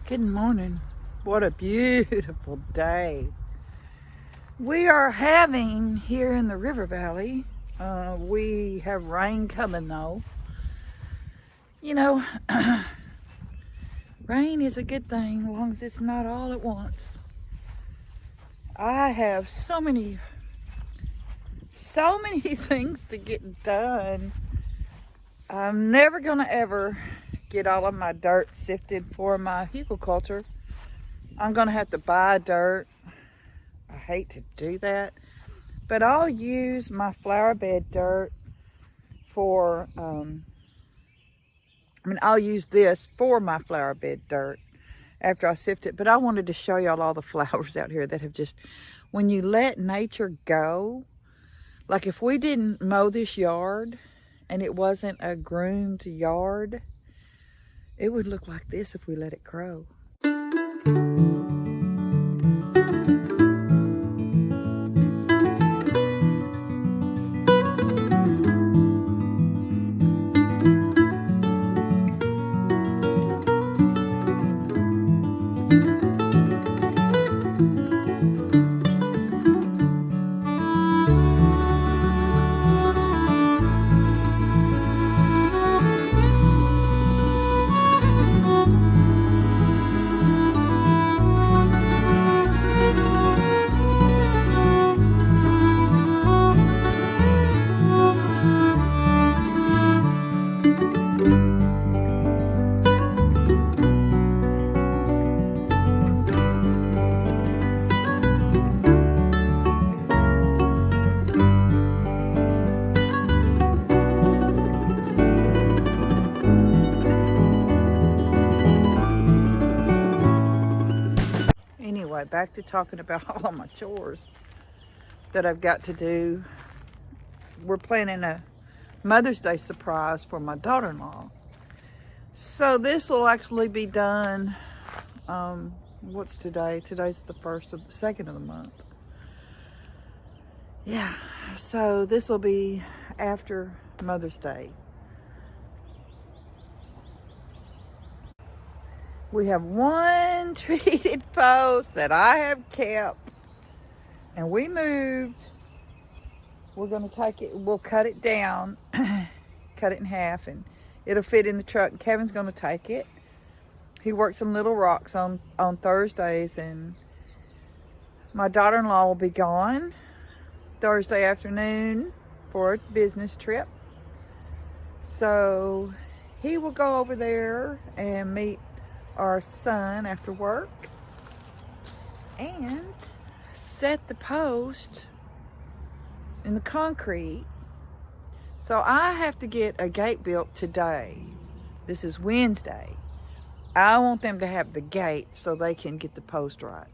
Good morning. What a beautiful day. We are having here in the river valley, we have rain coming though. You know, rain is a good thing as long as it's not all at once. I have so many things to get done. I'm never gonna ever get all of my dirt sifted for my hugelkultur. I'm gonna have to buy dirt. I hate to do that, but I'll use my flower bed dirt for, I'll use this for my flower bed dirt after I sift it. But I wanted to show y'all all the flowers out here that have just, when you let nature go, like if we didn't mow this yard and it wasn't a groomed yard, it would look like this if we let it grow. Anyway, back to talking about all of my chores that I've got to do. We're planning a Mother's Day surprise for my daughter-in-law. So this will actually be done, what's today? Today's the second of the month. Yeah, so this will be after Mother's Day. We have one treated post that I have kept, and we moved. We're gonna take it, we'll cut it down, cut it in half, and it'll fit in the truck. Kevin's gonna take it. He works in Little Rocks on Thursdays, and my daughter-in-law will be gone Thursday afternoon for a business trip. So he will go over there and meet our son after work and set the post in the concrete. So I have to get a gate built today. This is Wednesday. I want them to have the gate so they can get the post right.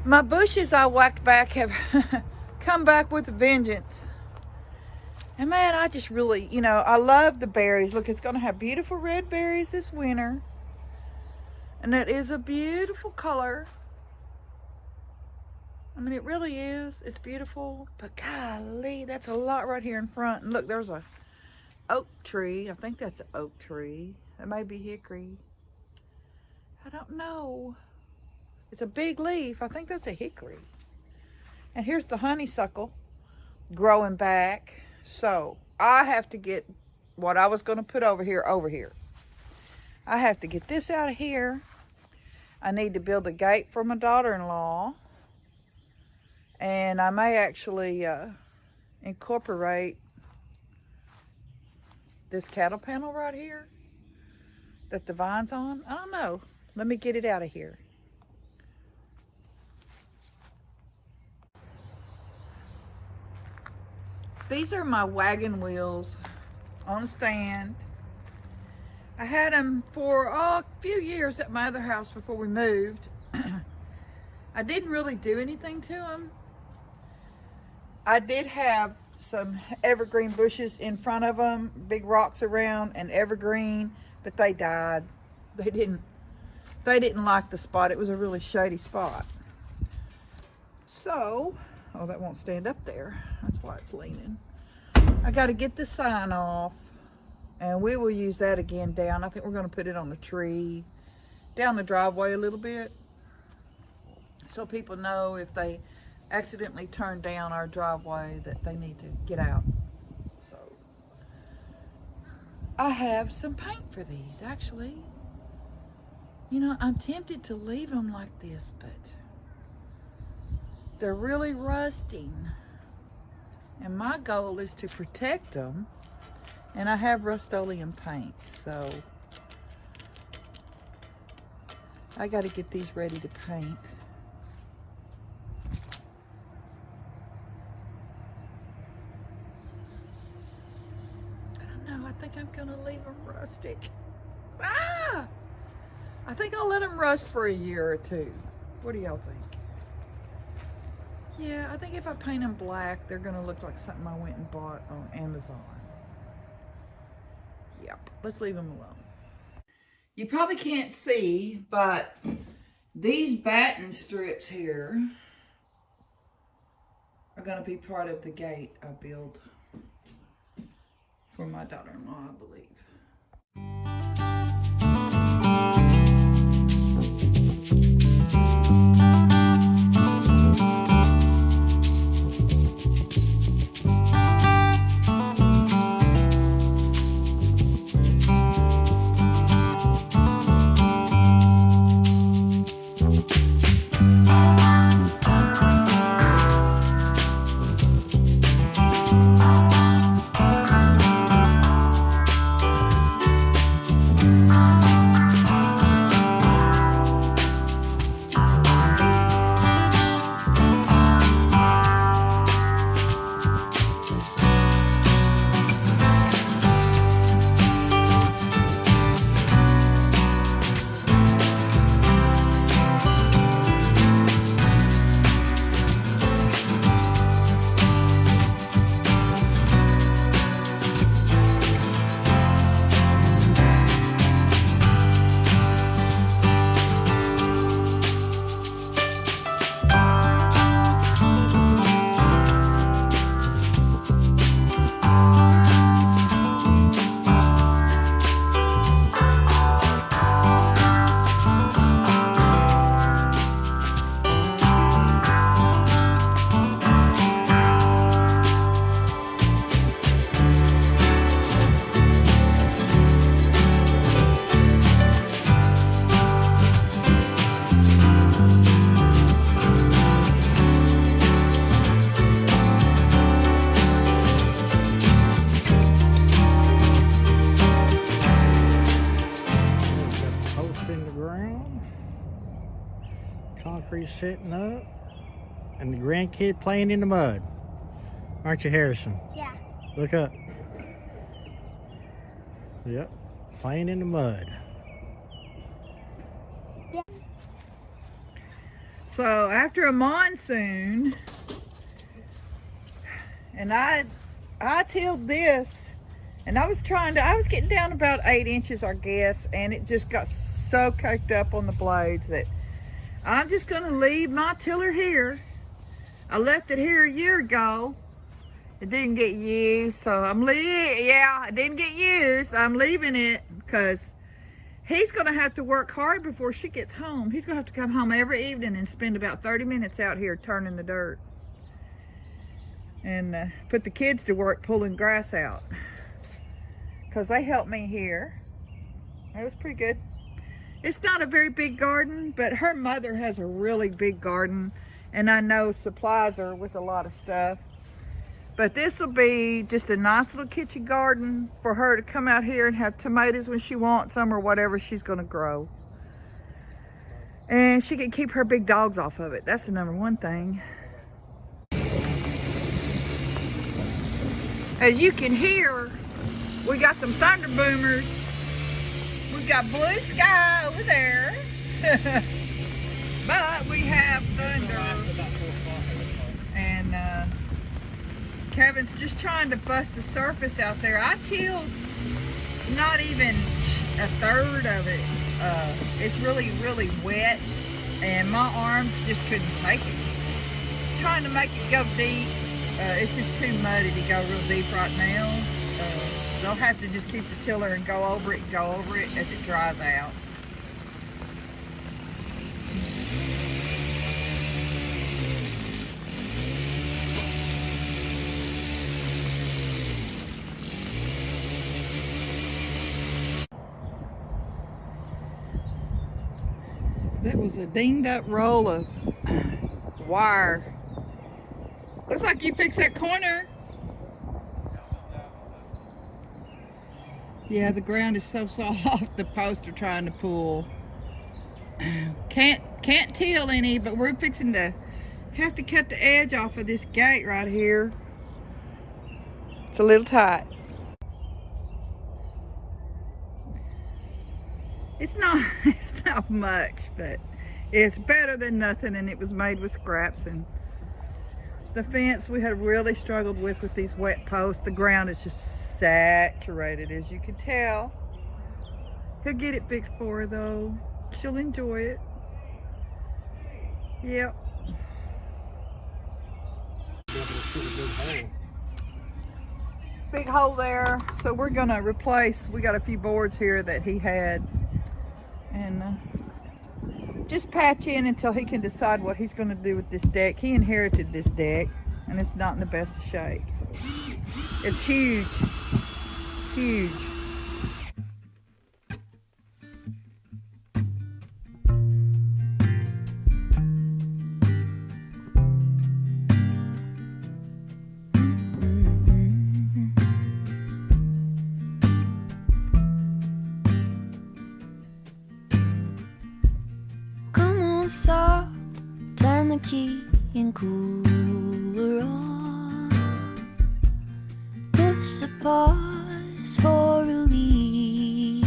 My bushes I whacked back have come back with a vengeance. And man, I just really, I love the berries. Look, it's going to have beautiful red berries this winter. And it is a beautiful color. I mean, it really is. It's beautiful. But golly, that's a lot right here in front. And look, there's a oak tree. I think that's an oak tree. That may be hickory. I don't know. It's a big leaf. I think that's a hickory. And here's the honeysuckle growing back. So I have to get what I was going to put over here. I have to get this out of here. I need to build a gate for my daughter-in-law. And I may actually incorporate this cattle panel right here that the vine's on. I don't know. Let me get it out of here. These are my wagon wheels on a stand. I had them for a few years at my other house before we moved. I didn't really do anything to them. I did have some evergreen bushes in front of them, big rocks around and evergreen, but they died. They didn't like the spot. It was a really shady spot. So, oh, that won't stand up there. That's why it's leaning. I got to get the sign off And we will use that again down. I think we're going to put it on the tree, down the driveway a little bit, so people know if they accidentally turn down our driveway that they need to get out. So I have some paint for these, actually. You know, I'm tempted to leave them like this, but they're really rusting. And my goal is to protect them. And I have Rust-Oleum paint, so I got to get these ready to paint. I don't know, I think I'm gonna leave them rustic. Ah! I think I'll let them rust for a year or two. What do y'all think? Yeah, I think if I paint them black, they're gonna look like something I went and bought on Amazon. Yep, let's leave them alone. You probably can't see, but these batten strips here are going to be part of the gate I built for my daughter-in-law, I believe. Concrete setting up, and the grandkid playing in the mud. Aren't you, Harrison? Yeah. Look up. Yep, playing in the mud. Yeah. So after a monsoon, and I tilled this, and I was getting down about 8 inches, I guess, and it just got so caked up on the blades that I'm just gonna leave my tiller here. I left it here a year ago. It didn't get used, so it didn't get used. I'm leaving it because he's gonna have to work hard before she gets home. He's gonna have to come home every evening and spend about 30 minutes out here turning the dirt. And put the kids to work pulling grass out. Because they helped me here. It was pretty good. It's not a very big garden, but her mother has a really big garden, and I know supplies her with a lot of stuff. But this will be just a nice little kitchen garden for her to come out here and have tomatoes when she wants them or whatever she's gonna grow. And she can keep her big dogs off of it. That's the number one thing. As you can hear, we got some thunder boomers. We've got blue sky over there, but we have thunder. And Kevin's just trying to bust the surface out there. I tilled not even a third of it. It's really, really wet, and my arms just couldn't take it. Trying to make it go deep. It's just too muddy to go real deep right now. They'll have to just keep the tiller and go over it as it dries out. That was a dinged up roll of wire. Looks like you fixed that corner. Yeah, the ground is so soft. The posts are trying to pull. Can't till any, but we're fixing to have to cut the edge off of this gate right here. It's a little tight. It's not much, but it's better than nothing, and it was made with scraps. And the fence we had really struggled with these wet posts. The ground is just saturated, as you can tell. He'll get it fixed for her though. She'll enjoy it. Yep. Big hole there. So we're gonna replace, we got a few boards here that he had, and just patch in until he can decide what he's gonna do with this deck. He inherited this deck and it's not in the best of shape. So it's huge, huge. Soft, turn the key and cooler on. This a pause for relief.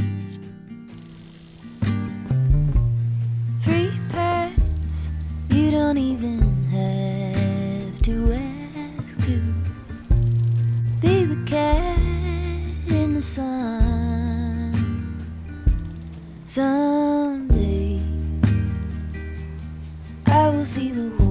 Free pass, you don't even have to ask to be the cat in the sun. Someday I will see the world